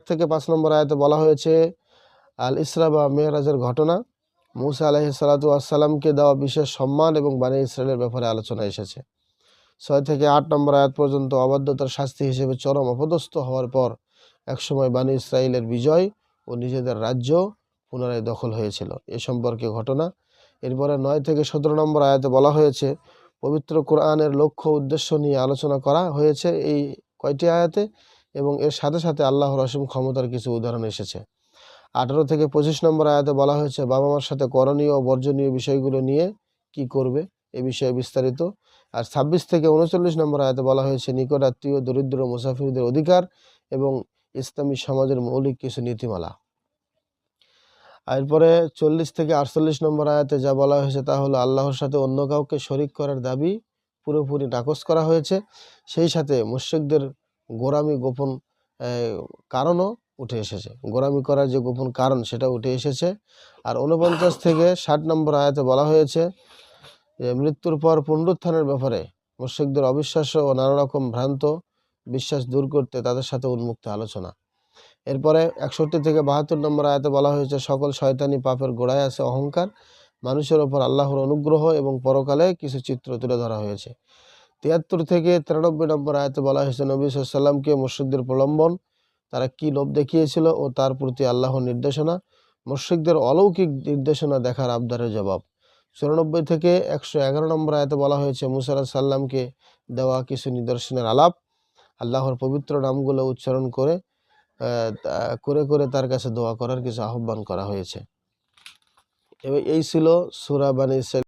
থেকে 5 নম্বর আয়াতে বলা হয়েছে আল ইসরা বা মেরাজের ঘটনা। মুসা আলাইহিস সালাতু ওয়াস সালামকে দেওয়া বিশেষ সম্মান এবং বনী ইসরায়েলের ব্যাপারে আলোচনা এসেছে। 6 থেকে 8 নম্বর আয়াত পর্যন্ত অবাধ্যতার শাস্তি হিসেবে চরম অপদস্থ হওয়ার পর একসময় বনী ইসরায়েলের বিজয় ও নিজেদের রাজ্য পুনরায় দখল হয়েছিল এ সম্পর্কে ঘটনা। এরপরে 9 থেকে 17 নম্বর আয়াতে বলা হয়েছে পবিত্র কোরআনের লক্ষ্য উদ্দেশ্য নিয়ে আলোচনা করা হয়েছে এই কয়টি আয়াতে, এবং এর সাথে সাথে আল্লাহর অসীম ক্ষমতার কিছু উদাহরণ এসেছে। 18 থেকে 25 নম্বর আয়াতে বলা হয়েছে বাবা মার সাথে করণীয় ও বর্জনীয় বিষয়গুলো নিয়ে কি করবে এ বিষয়ে বিস্তারিত। আর 26 থেকে 39 নম্বর আয়াতে বলা হয়েছে নিকট আত্মীয়, দরিদ্র, মুসাফিরদের অধিকার এবং ইসলামী সমাজের মৌলিক কিছু নীতিমালা। এরপরে 40 থেকে 48 নম্বর আয়াতে যা বলা হয়েছে তা হলো আল্লাহর সাথে অন্য কাউকে শরিক করার দাবি পুরোপুরি নাকচ করা হয়েছে, সেই সাথে মুশরিকদের গোঁড়ামি গোপন কারণও উঠে এসেছে, গোঁড়ামি করার যে গোপন কারণ সেটা উঠে এসেছে। আর 49 থেকে 60 নম্বর আয়াতে বলা হয়েছে যে মৃত্যুর পর পুনরুত্থানের ব্যাপারে মুশরিকদের অবিশ্বাস্য ও নানা রকম ভ্রান্ত বিশ্বাস দূর করতে তাদের সাথে উন্মুক্ত আলোচনা। এরপরে 61 থেকে 72 নম্বর আয়াতে বলা হয়েছে সকল শয়তানি পাপের গোড়ায় আছে অহংকার, মানুষের ওপর আল্লাহর অনুগ্রহ এবং পরকালে কিছু চিত্র তুলে ধরা হয়েছে। 73 থেকে 93 নম্বর আয়াতে বলা হয়েছে নবী সাল্লাল্লাহু আলাইহি ওয়াসাল্লামকে মুশরিকদের প্রলম্বন, তারা কি লোভ দেখিয়েছিল ও তার প্রতি আল্লাহর নির্দেশনা, মুশরিকদের অলৌকিক নির্দেশনা দেখার আবদারের জবাব। 94 থেকে 111 নম্বর আয়াতে বলা হয়েছে মুসা আলাইহিস সালামকে দেওয়া কিছু নিদর্শনের আলাপ, আল্লাহর পবিত্র নামগুলো উচ্চারণ করে করে তার কাছে দোয়া করার কিছু আহ্বান করা হয়েছে। এবং এই ছিল সূরা বনী ইসরাঈল।